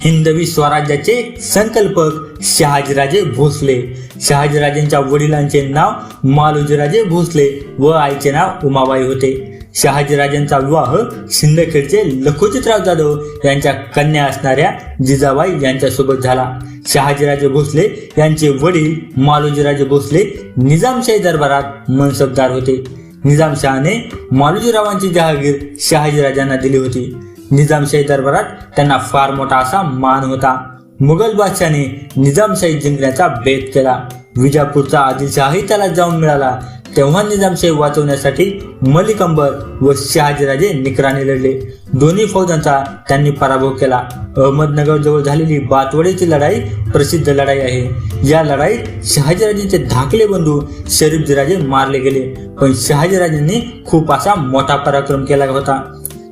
हिंदवी स्वराज्याचे संकल्पक शहाजीराजे भोसले. शहाजीराजेंच्या वडिलांचे नाव मालोजीराजे भोसले व आईचे नाव उमाबाई होते. शहाजीराजेंचा विवाह सिंदखेडचे लखोजीराव जाधव यांच्या कन्या असणाऱ्या जिजाबाई यांच्यासोबत झाला. शहाजीराजे भोसले यांचे वडील मालोजीराजे भोसले निजामशाही दरबारात मनसबदार होते. निजामशहाने मालोजीरावांची जहागीर शहाजीराजांना दिली होती. निजामशाही दरबारात त्यांना फार मोठा असा मान होता. मुघल बादशाने निजामशाही जिंकण्याचा बेत केला. विजापूरचा आदिलशहाही त्याला जाऊन मिळाला. तेव्हा निजामशाही वाचवण्यासाठी मलिक अंबर व शहाजीराजे निकराने लढले. दोन्ही फौजांचा त्यांनी पराभव केला. अहमदनगर जवळ झालेली बातवडीची लढाई प्रसिद्ध लढाई आहे. या लढाईत शहाजीराजेंचे धाकले बंधू शरीफजीराजे मारले गेले, पण शहाजीराजेंनी खूप असा मोठा पराक्रम केला होता.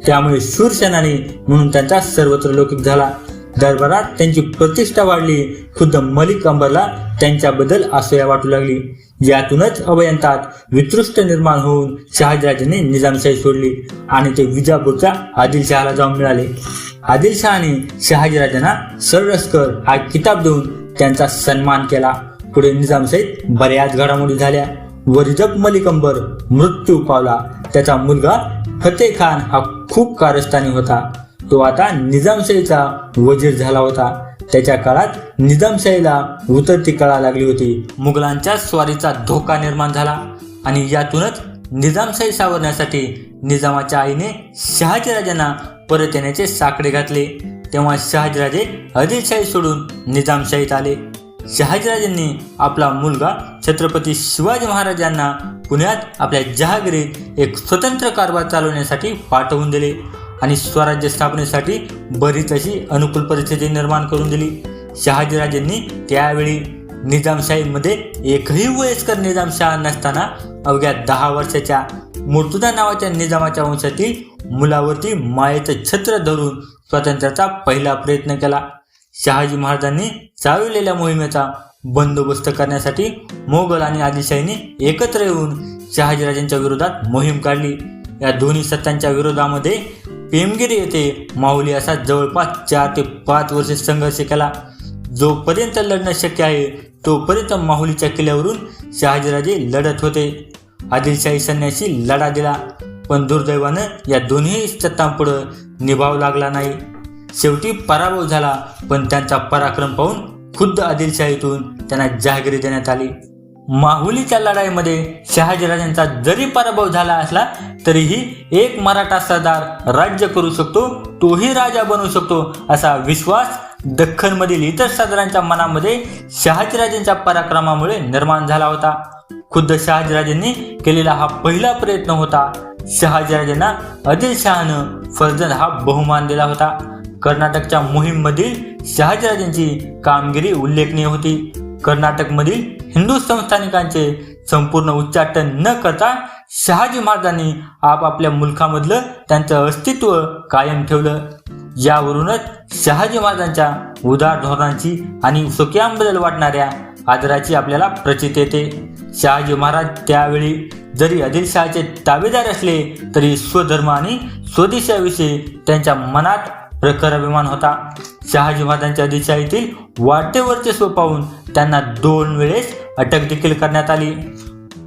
त्यामुळे शूर सेनानी म्हणून त्यांचा सर्वत्र लौकिक झाला. दरबारात त्यांची प्रतिष्ठा वाढली. खुद्द मलिक अंबरला त्यांच्याबद्दल असूया वाटू लागली. यातूनच अभयंतात वितृष्ट निर्माण होऊन शहाजीराजांनी निजामशाही सोडली आणि ते विजापूरच्या आदिलशहाला जाऊन मिळाले. आदिलशहाने शहाजीराजांना सररस्कर हा किताब देऊन त्यांचा सन्मान केला. पुढे निजामशाहीत बऱ्याच घडामोडी झाल्या. वरिजक मलिक अंबर मृत्यू पावला. त्याचा मुलगा फतेह खान हा खूप कारस्थानी होता. तो आता निजामशाहीचा वजीर झाला होता. त्याच्या काळात निजामशाहीला उतरती कळा लागली होती. मुघलांच्या स्वारीचा धोका निर्माण झाला आणि यातूनच निजामशाही सावरण्यासाठी निजामाच्या आईने शहाजीराजांना परत येण्याचे साकडे घातले. तेव्हा शहाजीराजे आदिलशाही सोडून निजामशाहीत आले. शहाजीराजांनी आपला मुलगा छत्रपती शिवाजी महाराजांना पुण्यात आपल्या जहागिरीत एक स्वतंत्र कारभार चालवण्यासाठी पाठवून दिले आणि स्वराज्य स्थापनेसाठी बरीच अशी अनुकूल परिस्थिती निर्माण करून दिली. शहाजीराजेंनी त्यावेळी निजामशाहीमध्ये एकही वयस्कर निजामशाह नसताना अवघ्या 10 वर्षाच्या मुर्तुजा नावाच्या निजामाच्या वंशातील मुलावरती मायेचं छत्र धरून स्वातंत्र्याचा पहिला प्रयत्न केला. शहाजी महाराजांनी चालवलेल्या मोहिमेचा बंदोबस्त करण्यासाठी मोगल आणि आदिलशाहीने एकत्र येऊन शहाजीराजांच्या विरोधात मोहीम काढली. या दोन्ही सत्तांच्या विरोधामध्ये पेमगिरी येथे माहुली असा जवळपास 4 ते 5 वर्षे संघर्ष केला. जोपर्यंत लढणं शक्य आहे तोपर्यंत माहुलीच्या किल्ल्यावरून शहाजीराजे लढत होते. आदिलशाही सैन्याशी लढा दिला, पण दुर्दैवानं या दोन्ही सत्तांपुढं निभाव लागला नाही. शेवटी पराभव झाला, पण त्यांचा पराक्रम पाहून खुद्द आदिलशाहीतून त्यांना जहागिरी देण्यात आली. माहुलीच्या लढाईमध्ये शहाजीराजांचा जरी पराभव झाला असला तरीही एक मराठा सरदार राज्य करू शकतो, तोही राजा बनू शकतो असा विश्वास दख्खनमधील इतर सरदारांच्या मनामध्ये शहाजीराजांच्या पराक्रमामुळे निर्माण झाला होता. खुद्द शहाजीराजांनी केलेला हा पहिला प्रयत्न होता. शहाजीराजांना आदिलशहानं फर्जंद हा बहुमान दिला होता. कर्नाटकच्या मोहीममधील शहाजीराजांची कामगिरी उल्लेखनीय होती. कर्नाटकमधील हिंदू संस्थानिकांचे संपूर्ण उच्चाटन न करता शहाजी महाराजांनी आपापल्या मुलखामधलं त्यांचं अस्तित्व कायम ठेवलं. यावरूनच शहाजी महाराजांच्या उदार धोरणांची आणि सुखियांबद्दल वाटणाऱ्या आदराची आपल्याला प्रचिती येते. शहाजी महाराज त्यावेळी जरी आदिलशहाचे ताबेदार असले तरी स्वधर्म आणि स्वदेशाविषयी त्यांच्या मनात प्रखर अभिमान होता. शहाजी महाराजांच्या आदिलशाहीतील वाढते वर्चस्व पाहून त्यांना 2 वेळेस अटक देखील करण्यात आली.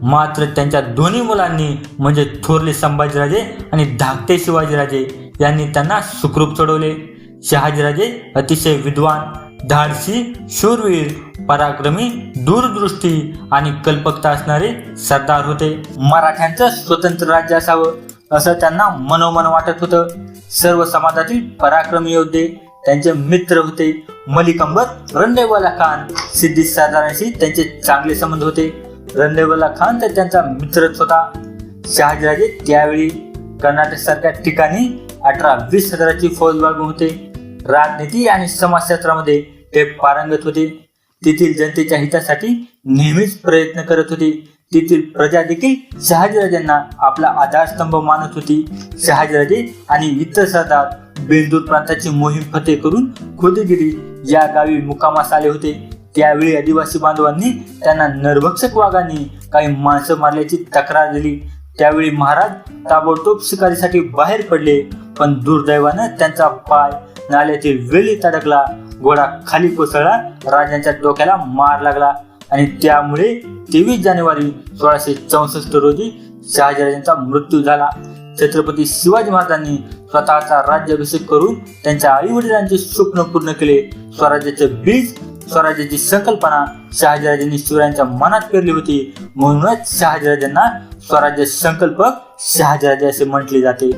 मात्र त्यांच्या दोन्ही मुलांनी म्हणजे थोरले संभाजीराजे आणि धाकटे शिवाजीराजे यांनी त्यांना सुखरूप सोडवले. शहाजीराजे अतिशय विद्वान, धाडसी, शूरवीर, पराक्रमी, दूरदृष्टी आणि कल्पकता असणारे सरदार होते. मराठ्यांचं स्वतंत्र राज्य असावं असं त्यांना मनोमन वाटत होतं. सर्व समाजातील पराक्रमी योद्धे त्यांचे मित्र होते. मलिक अंबर, रणदेवला खान, सिद्दी सरदारांशी त्यांचे चांगले संबंध होते. रणदेवला खान तर त्यांचा मित्रच होता. शहाजीराजे त्यावेळी कर्नाटक सारख्या ठिकाणी 18-20 हजाराची फौज बाळगून होते. राजनीती आणि समाजशास्त्रामध्ये ते पारंगत होते. तेथील जनतेच्या हितासाठी नेहमीच प्रयत्न करत होते. तेथील प्रजा देखील शहाजीराजांना आपला आधारस्तंभ मानत होती. शहाजीराजे आणि इतर सरदार बेंदूर प्रांताची मोहीम फतेह करून खोदगिरी या गावी मुक्कामास आले होते. त्यावेळी आदिवासी बांधवांनी त्यांना नरभक्षक वाघांनी काही माणसं मारल्याची तक्रार दिली. त्यावेळी महाराज ताबडतोब शिकारीसाठी बाहेर पडले, पण दुर्दैवानं त्यांचा पाय नाल्यातील वेलीत अडकला. घोडा खाली कोसळला, राजांच्या डोक्याला मार लागला आणि त्यामुळे 23 जानेवारी 1664 रोजी शहाजीराजांचा मृत्यू झाला. छत्रपती शिवाजी महाराजांनी स्वतःचा राज्याभिषेक करून त्यांच्या आई वडिलांचे स्वप्न पूर्ण केले. स्वराज्याचे बीज, स्वराज्याची संकल्पना शहाजीराजांनी शिवरायांच्या मनात पेरली होती. म्हणूनच शहाजीराजांना स्वराज्य संकल्पक शहाजीराजे असे म्हटले जाते.